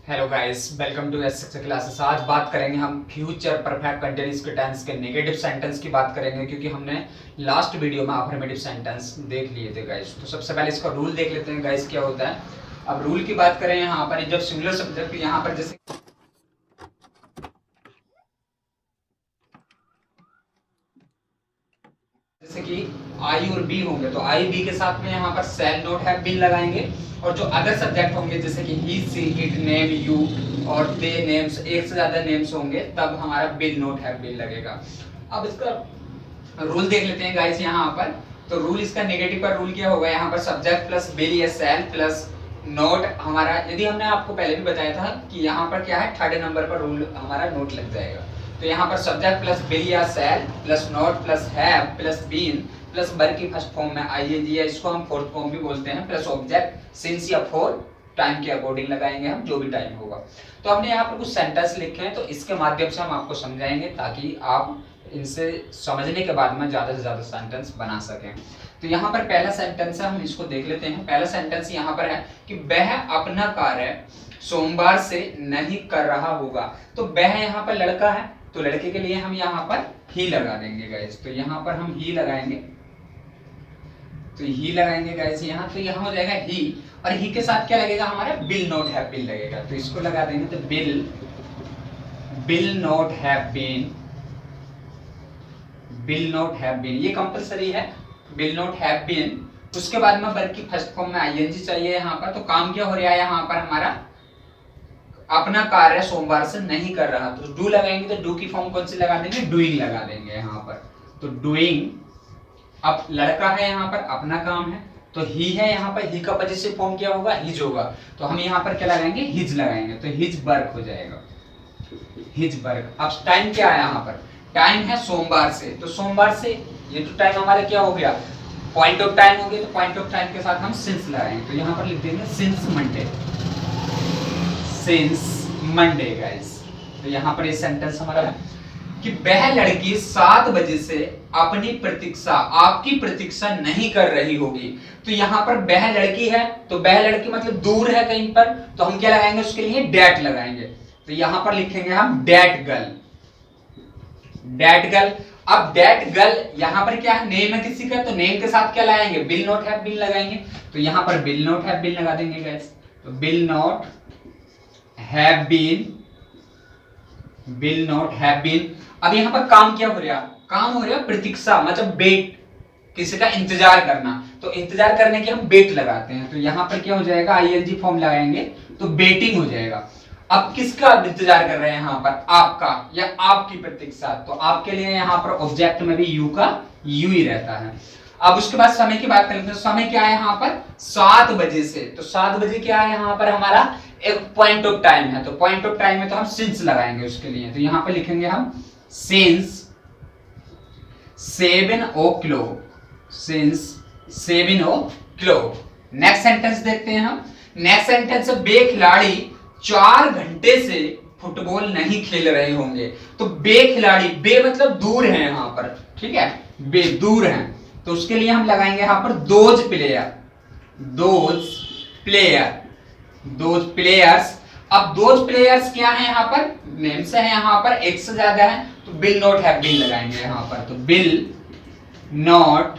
Hello guys, welcome to S classes. आज बात करेंगे हम फ्यूचर परफेक्ट कंटिन्यूअस के टेंस के नेगेटिव सेंटेंस की बात करेंगे, क्योंकि हमने लास्ट वीडियो में अफर्मेटिव सेंटेंस देख लिए थे गाइस। तो सबसे पहले इसका रूल देख लेते हैं गाइस, क्या होता है। अब रूल की बात करें यहाँ पर, जब सिंगुलर सब्जेक्ट यहाँ पर जैसे कि आई और बी होंगे तो आई बी के साथ में यहाँ पर शैल नॉट हैव बीन लगाएंगे, और जो अदर सब्जेक्ट होंगे जैसे कि ही सी इट नेम यू और दे नेम्स, एक से ज्यादा नेम्स होंगे तब हमारा विल नॉट हैव बीन लगेगा। अब इसका रूल देख लेते हैं गाइस यहाँ पर। तो रूल इसका नेगेटिव का रूल क्या होगा, यहाँ पर सब्जेक्ट प्लस विल या शैल प्लस नोट हमारा, यदि हमने आपको पहले भी बताया था कि यहाँ पर क्या है, थर्ड नंबर पर रूल हमारा नोट लग जाएगा। तो यहाँ पर सब्जेक्ट प्लस विल या shall plus not plus have plus been plus verb की फर्स्ट फॉर्म में आईएनजी, या इसको हम फोर्थ फॉर्म भी बोलते हैं, प्लस ऑब्जेक्ट सिंस या फॉर टाइम के अकॉर्डिंग लगाएंगे हम, जो भी टाइम होगा। तो हमने यहाँ पर कुछ सेंटेंस लिखे हैं, तो इसके माध्यम से हम आपको समझाएंगे ताकि आप इनसे समझने के बाद में ज्यादा से ज्यादा सेंटेंस बना सकें। तो यहाँ पर पहला सेंटेंस है, हम इसको देख लेते हैं। पहला सेंटेंस यहाँ पर है कि वह अपना कार्य सोमवार से नहीं कर रहा होगा। तो वह यहाँ पर लड़का है, तो लड़के के लिए हम यहाँ पर ही लगा देंगे गाइस। तो यहाँ पर हम ही लगाएंगे, तो ही लगाएंगे गाइस यहाँ। तो यहाँ हो जाएगा ही, और ही के साथ क्या लगेगा हमारा, विल नॉट हैव बीन लगेगा। तो इसको लगा देंगे, तो will not have been, will not have been ये कंपलसरी है, विल नॉट हैव बीन। उसके बाद में वर्ब की फर्स्ट फॉर्म में आईएनजी चाहिए यहाँ पर। तो काम क्या हो रहा है यहाँ पर, हमारा अपना कार्य सोमवार से नहीं कर रहा, तो डू लगाएंगे। तो डू की फॉर्म कौन सी लगा देंगे, डूइंग लगा देंगे यहाँ पर। तो डूइंग, अब लड़का है यहाँ पर, अपना काम है, तो ही है यहाँ पर, ही का पॉजिटिव फॉर्म क्या होगा, हिज होगा। तो हम यहाँ पर क्या लगाएंगे, हिज लगाएंगे। तो हिज वर्क हो जाएगा, हिज वर्क। अब टाइम क्या है यहाँ पर, टाइम है सोमवार से, तो सोमवार से ये तो टाइम हमारा क्या हो गया, पॉइंट ऑफ टाइम हो गया। तो पॉइंट ऑफ टाइम के साथ हम सिंस लगाएंगे। तो यहाँ पर लिख देंगे since Monday, since Monday guys. तो यहाँ पर ये सेंटेंस हमारा है कि वह लड़की 7 बजे से अपनी प्रतीक्षा, आपकी प्रतीक्षा नहीं कर रही होगी। तो यहाँ पर वह लड़की है, तो वह लड़की मतलब दूर है कहीं पर, तो हम क्या लगाएंगे, उसके लिए डेट लगाएंगे। तो यहाँ पर लिखेंगे हम डेट गर्ल, डेट गर्ल। अब डेट गर्ल यहाँ पर क्या है, नेम है किसी का, तो नेम के साथ क्या लगाएंगे, विल नॉट हैव बीन लगाएंगे। तो यहाँ पर विल नॉट हैव बीन लगा देंगे गाइस। तो will not have been, will not have been. अब यहाँ पर काम क्या हो रहा, काम हो रहा प्रतीक्षा, मतलब वेट, किसी का इंतजार करना। तो इंतजार करने की हम वेट लगाते हैं। तो यहाँ पर क्या हो जाएगा, आईएनजी फॉर्म लगाएंगे तो वेटिंग हो जाएगा। अब किसका इंतजार कर रहे हैं यहाँ पर, आपका या आपकी प्रतीक्षा। तो आपके लिए यहाँ पर ऑब्जेक्ट में भी यू का यू ही रहता है। अब उसके बाद समय की बात करें तो समय क्या है यहाँ पर, 7 बजे से। तो 7 बजे क्या है यहाँ पर हमारा, एक पॉइंट ऑफ टाइम है। तो पॉइंट ऑफ टाइम में तो हम सिंस लगाएंगे उसके लिए। तो यहाँ पे लिखेंगे हम since 7 o'clock, since 7 o'clock। Next sentence देखते हैं हम। नेक्स्ट सेंटेंस, बे खिलाड़ी 4 घंटे से फुटबॉल नहीं खेल रहे होंगे। तो बे खिलाड़ी, बे मतलब दूर है यहाँ पर, ठीक है, बे दूर है। तो उसके लिए हम लगाएंगे यहाँ पर those player, those player, those players. अब दोज प्लेयर्स क्या है यहाँ पर, नेम्स है यहाँ पर, एक से ज्यादा है, तो विल नॉट हैव बीन लगाएंगे यहाँ पर। तो will not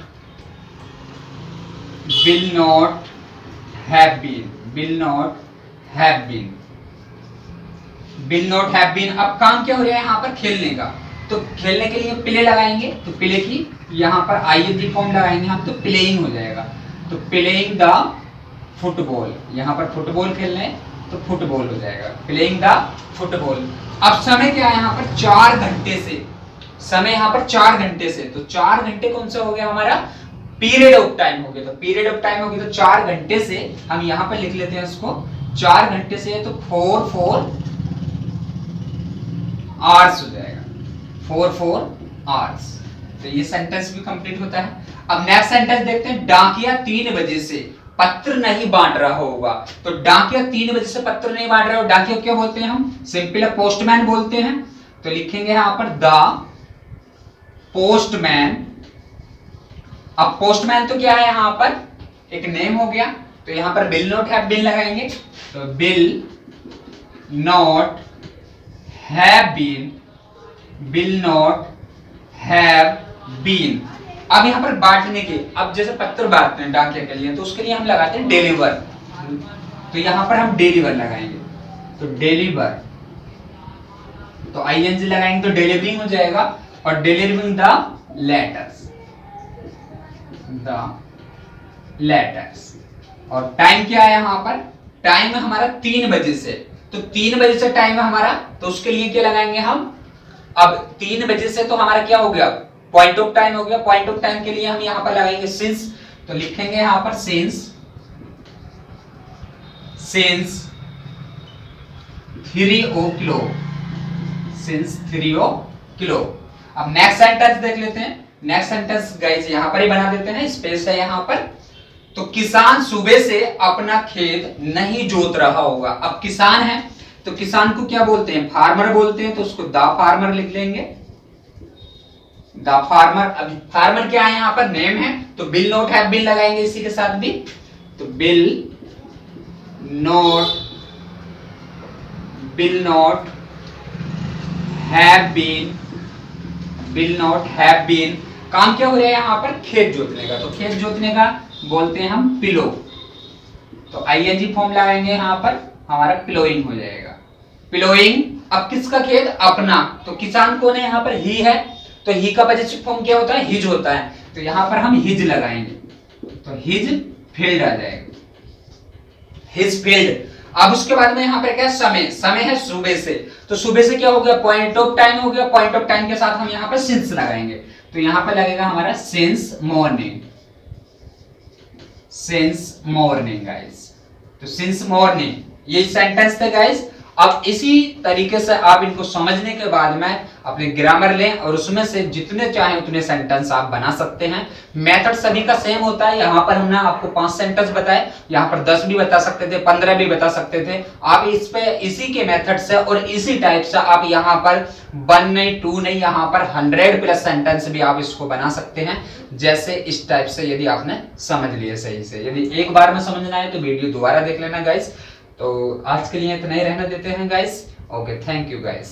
have been, will not have been, will not have been. अब काम क्या हो रहा है यहाँ पर, खेलने का। तो खेलने के लिए प्ले लगाएंगे, तो प्ले की यहाँ पर आईएनजी फॉर्म लगाएंगे हम, तो प्लेइंग हो जाएगा। तो प्लेइंग द फुटबॉल, यहाँ पर फुटबॉल खेलने, तो फुटबॉल हो जाएगा, प्लेइंग द फुटबॉल। अब समय क्या है यहाँ पर, 4 घंटे से, समय यहाँ पर 4 घंटे से। तो 4 घंटे कौन सा हो गया हमारा, पीरियड ऑफ टाइम हो गया। तो पीरियड ऑफ टाइम हो गया, तो 4 घंटे से हम यहाँ पर लिख लेते हैं इसको, 4 घंटे से, तो 4 आवर्स हो जाएगा, 4 आवर्स। तो ये सेंटेंस भी कंप्लीट होता है। अब नेक्स्ट सेंटेंस देखते हैं, डाकिया 3 बजे से पत्र नहीं बांट रहा होगा। तो डाकिया 3 बजे से पत्र नहीं बांट रहा हो, डाकिया क्या बोलते हैं हम, सिंपल पोस्टमैन बोलते हैं। तो लिखेंगे यहाँ पर द पोस्टमैन। अब पोस्टमैन तो क्या है यहाँ पर, एक नेम हो गया। तो यहाँ पर विल नॉट हैव बीन लगाएंगे। तो will not have been, will not have been। अब यहाँ पर बांटने के, अब जैसे पत्र बांटते हैं डाकिया के लिए, तो उसके लिए हम लगाते हैं डिलीवर, तो यहाँ पर हम डिलीवर लगाएंगे, तो डिलीवर, तो आईएनजी लगाएंगे तो डिलीवरिंग हो जाएगा, और डिलीवरिंग द लेटर्स, और टाइम क्या है यहाँ पर, टाइम है हमारा 3 बजे से, तो 3 बजे से टाइम है हमारा, तो उसके लिए क्या लगाएंगे हम, अब 3 बजे से तो हमारा क्या हो गया, पॉइंट ऑफ टाइम हो गया, पॉइंट ऑफ टाइम के लिए हम यहाँ पर लगाएंगे सिंस, तो लिखेंगे यहाँ पर सिंस 3 o'clock, सिंस 3 o'clock। अब नेक्स्ट सेंटेंस देख लेते हैं, नेक्स्ट सेंटेंस गाइस यहाँ पर ही बना देते हैं, स्पेस है यहाँ पर, तो किसान सुबह से अपना खेत नहीं जोत रहा होगा। अब किसान है तो किसान को क्या बोलते हैं, फार्मर बोलते हैं, तो उसको द फार्मर लिख लेंगे, द फार्मर। अब फार्मर क्या है यहाँ पर, नेम है, तो बिल नॉट हैव बीन लगाएंगे इसी के साथ भी, तो will not have been, will not have been. काम क्या हो रहा है यहाँ पर, खेत जोतने का, तो खेत जोतने का बोलते हैं हम पिलो, तो आईएनजी फॉर्म लगाएंगे यहाँ पर, हमारा पिलोइंग हो जाएगा, पिलोइंग। अब किसका खेत, अपना, तो किसान कौन है यहाँ पर, ही है, तो ही का पॉजिटिव फॉर्म क्या होता है, हिज होता है, तो यहाँ पर हम हिज लगाएंगे, तो हिज फील्ड आ जाएगा, हिज फील्ड। अब उसके बाद में यहाँ पर क्या है, समय, समय है सुबह से, तो सुबह से क्या हो गया, पॉइंट ऑफ टाइम हो गया, पॉइंट ऑफ टाइम के साथ हम यहाँ पर सिंस लगाएंगे, तो यहाँ पर लगेगा हमारा since morning, since morning guys, तो सिंस मॉर्निंग, ये सेंटेंस थे गाइस। अब इसी तरीके से आप इनको समझने के बाद में अपने ग्रामर लें और उसमें से जितने चाहे उतने सेंटेंस आप बना सकते हैं। मेथड सभी का सेम होता है, यहाँ पर हमने आपको 5 सेंटेंस बताए, यहाँ पर 10 भी बता सकते थे, 15 भी बता सकते थे। आप इस पे इसी के मेथड से और इसी टाइप से आप यहाँ पर 1 नहीं 2 नहीं, यहाँ पर 100+ सेंटेंस भी आप इसको बना सकते हैं, जैसे इस टाइप से, यदि आपने समझ लिए सही से। यदि एक बार में समझना है तो वीडियो दोबारा देख लेना गाइस। तो आज के लिए इतना ही रहने देते हैं guys. Okay, thank you guys.